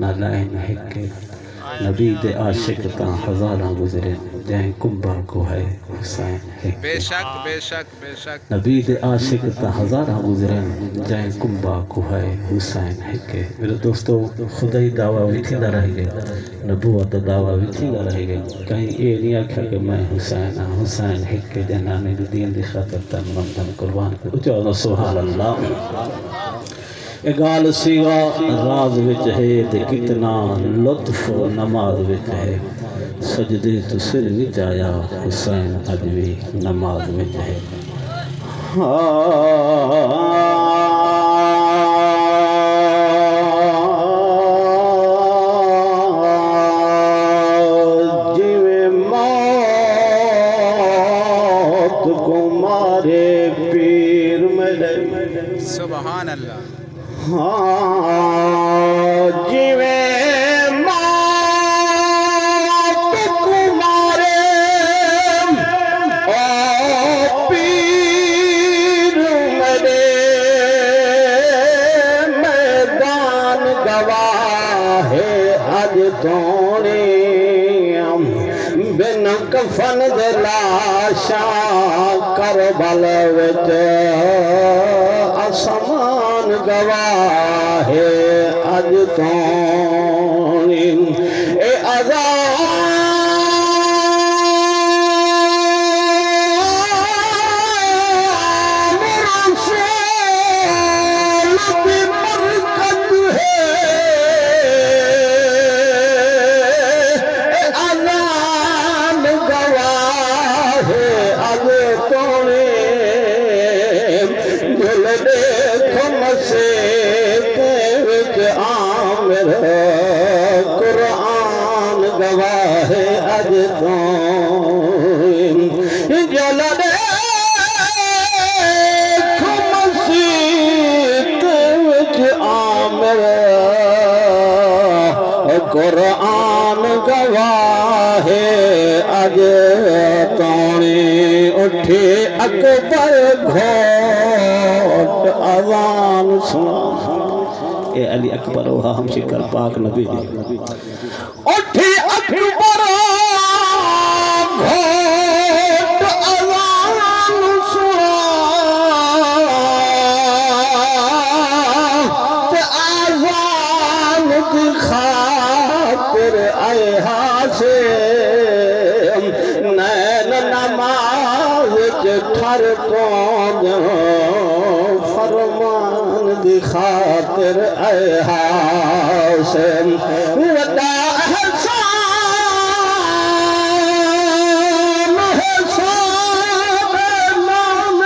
नालाइन हिक नबी दे आशिक ता हज़ारा गुज़रे जै कुंभा को है हुसैन हिक। बेशक बेशक बेशक नबी दे आशिक ता हज़ारा गुज़रे जै कुंभा को है हुसैन हिक। मेरे दोस्तों खुदाई दावा भी थींदा रह गए, नबूवत दावा भी थींदा रह गए। कहीं ये नहीं आख्या कि मैं हुसैन हाँ, हुसैन हिक जनाने दी दीन दी खातिर तन मन धन कुर्बान कर। उच्चा सुभान अल्लाह। ए गाल सीगा राज विच है ते कितना लुत्फ नमाज विच है। सजदे तो सिर विच आया हुसैन अज भी नमाज विच है। जिवें मौत को मारे पीर मेरे सुभान अल्लाह। जिवे मौत कुमारे ओ पीर मेरे मैदान गवाहे अज तोने बिन कफन दे लाशा करबल विच आसमान गवाहे अज तोनी ए अज़ान रसूल की बरकत है। ए अज़ान गवाहे अज तोनी दिल देखो मसीह विच आमिर कुरान गवाह अज तो जल देखो मसीह विच आमिर कुरान गवाह अज तोणी उठे अकबर घोट अज़ान सुना। ए अली अकबर वहा हम शिकर पाक नबी उठे अकबर घोट अज़ान सुना ते अज़ान दी खातिर आए हासे नैन नमाज ठर पौधो फरमान दी खातिर ऐ हासिम वदा एहसान एहसान नाम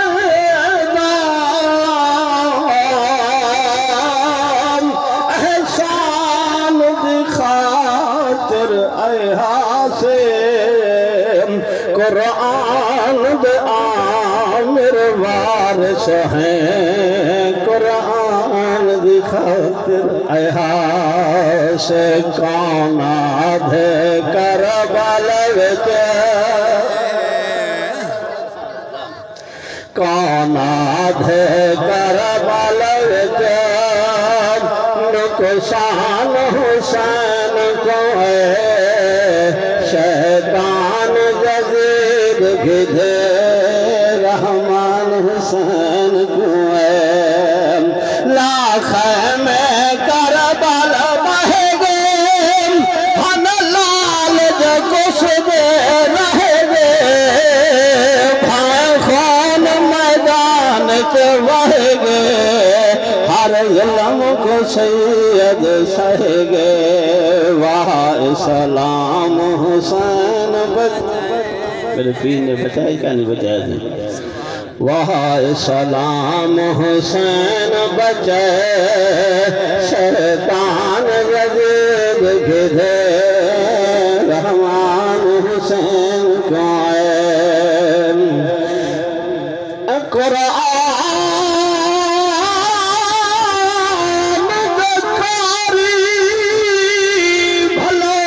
एहसान दी खातिर ऐ हासिम कुरान दे आमिर वारिस हैं कुरान दी खातिर ऐसे कौन आधे करबल विच कौन आधे करबल विच नुकसान हुसैन को है शैतान जज़ीद गिधे रहमान हुसैन को है लाख में करबल बह गए हन लाल कुछ दे रह गए भाई खान मैदान के बह गए हर इल्म को सैयद सह गए वाह सलाम हुसैन मेरे पीर ने बताया क्या नहीं बताया थी वाह सलाम हुसैन बचे शैतान यजीद गिधे रहमान हुसैन को कुरान बखारी भलो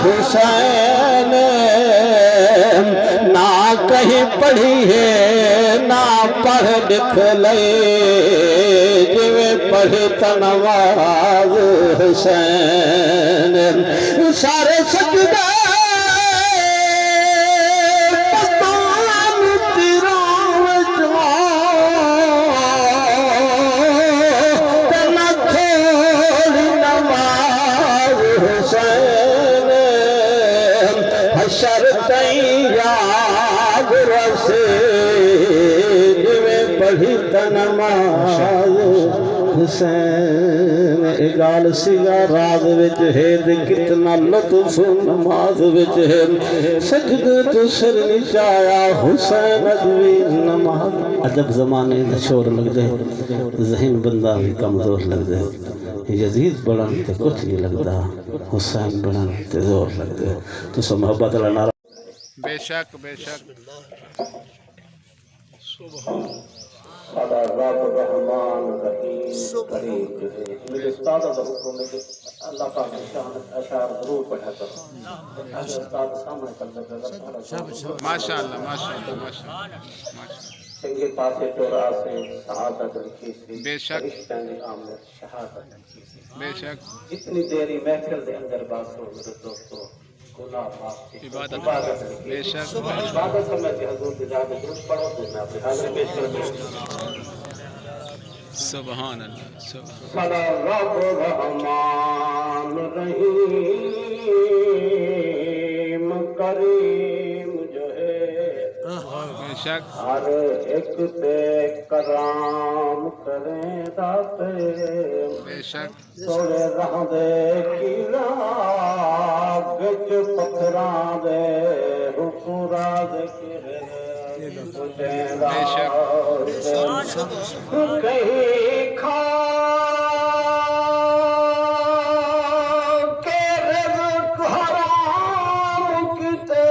हुसैन पढ़ी है ना पढ़ लिख ले जिवें पढ़े त नवाज हुसैन सारे सजदा पढ़ी तनमाज हुसैन गाल सिगा राज विच है ते कितना लुत्फ नमाज विच है सजदे तो सिर निचाया हुसैन अदवी नमाज अजब जमाने दा शोर लगदे ज़हन बंदा भी कमजोर लगदे यजीद बढ़न ते कुछ नहीं लगदा हुसैन बढ़न ते जोर लगदे तो सो मोहब्बत ला नारा बेशक बेशक सादा रब रहमान रहीम करीम मेरे उस्ताद दा हुक्म है कि अल्लाह पाक की शान अशार जरूर पढ़ा करो उस्ताद सामने कर दे माशाअल्लाह माशाअल्लाह माशाअल्लाह संगे पासे तोरा से शहादत लिखी सी बेशक आमद शहादत लिखी सी बेशक जितनी देरी महफिल के अंदर बात हो मेरे दोस्तों इबादत बेशक इबादत समय के हुजूर की जात दुरूद पढ़ो तो मैं अपनी हाजिरी पेश करूं सुभान अल्लाह सुभान सदा रब रहमान रहीम करीम जो है बेशक हर एक पे कराम करें दाते बेशक सोरे रहंदे कीला बिच पत्थरां दे हुकुरा दे बेशक कहीं खा के रिज़्क़ हराम किते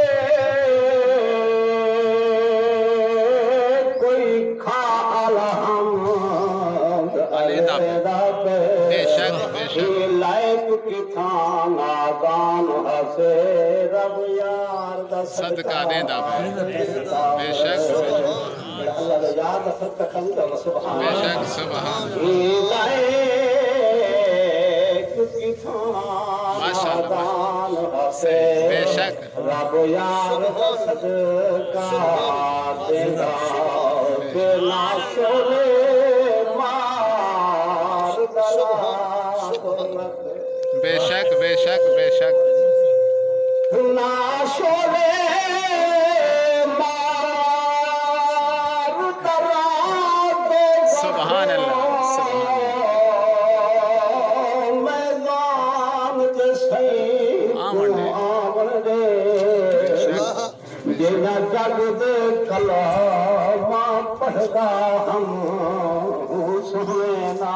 कोई खा अलहम्द अलैदा पे बेशक बेशक लाइक की थाना दान हसे रब यार दा सदका देंदा बेशक अल्लाह दा यार दा सदका खंदा सुभान बेशक सुभान लाइक की थाना दान हसे बेशक रब यार दा सदका देंदा के नाशरे मार दला बेशक बेशक बेशक नाशरे मार दला सुभान अल्लाह सुभान मैदान के सही आमन दे जिना जग दे कलामा पढ़दा हम सुना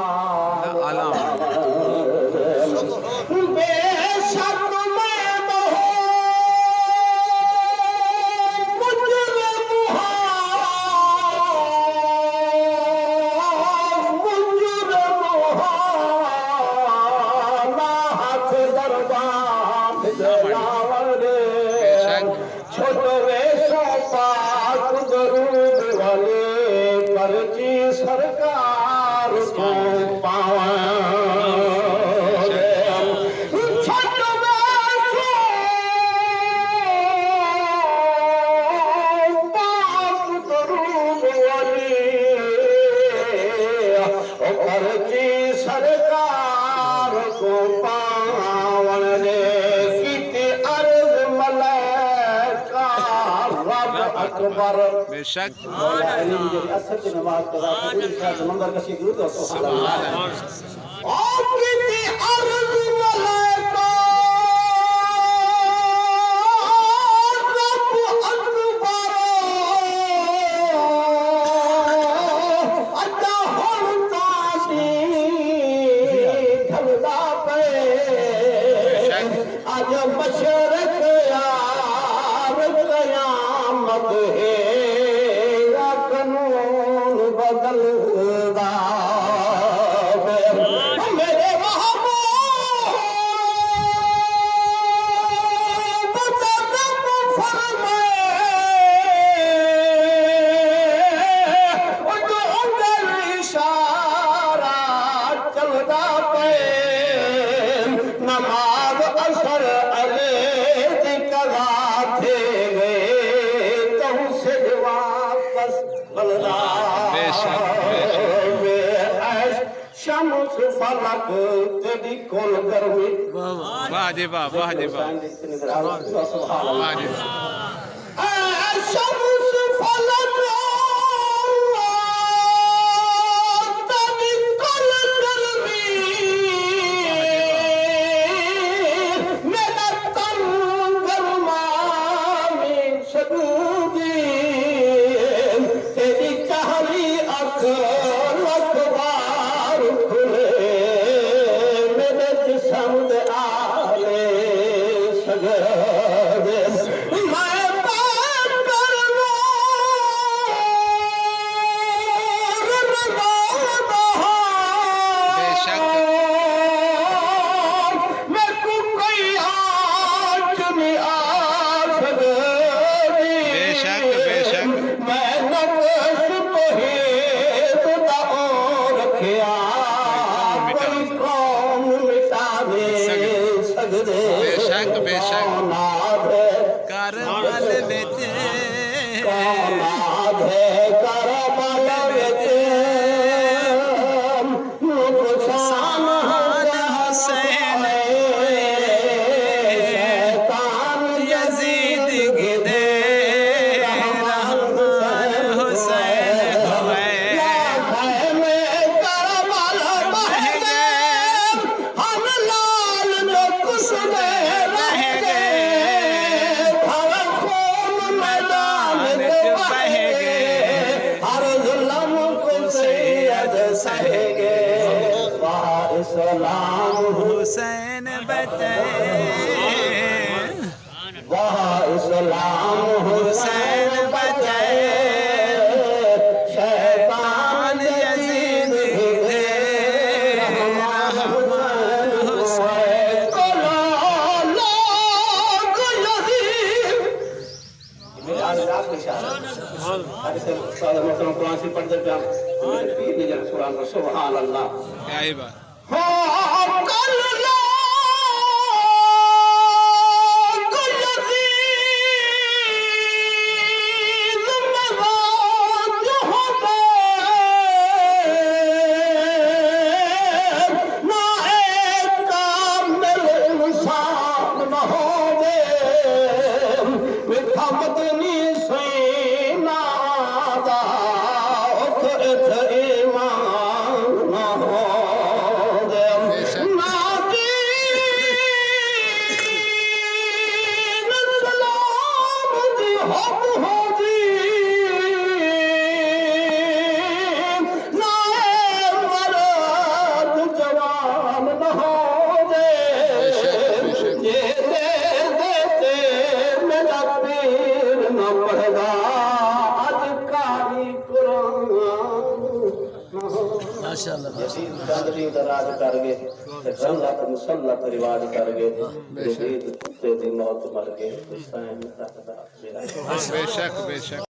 बेशक मैं बहो हाथ दरबार छोटो रेशो पाक दरूद वाले परची सरकार को पावा सरकार को पावन रे की अर्ज मलका रब अकबर बेशक असर की नमाज तो रात मंदिर का शिकरू तो सुभान अल्लाह और की अर्ज मलका मशरक यार कयामत है या कानून बदलदा मेरे फलक तेरी कोल गर्मी वाह जी वाह, वाह जी वाह, वाह जी वाह। शम्स फलक तेरी कोल गर्मी मेरा तन गरमा में शबूदी तेरी चाहली अख लखबार खुले मेरे जिस्म दे आले सगदे मैं बात करना बेशक मैं को कोई आज नहीं आ सकती बेशक बेशक मैं नक्श तो ही तुदा और रखिया कोई कौम मिटा दे सकदे बेशक बेशक नाद करबल विच नाद करबल विच नुकसान हुसैन शैतान यजीद गिदे रहमान हुसैन हुए इस्लाम हुसैन बचे वाह इस्लाम हुसैन बचे शैतान यजीद गिदे रहमान हुसैन सुभान अल्लाह क्या ही बात। राज कर गए मुसल्लत रिवाज कर गए मौत मर गए बेशक बेशक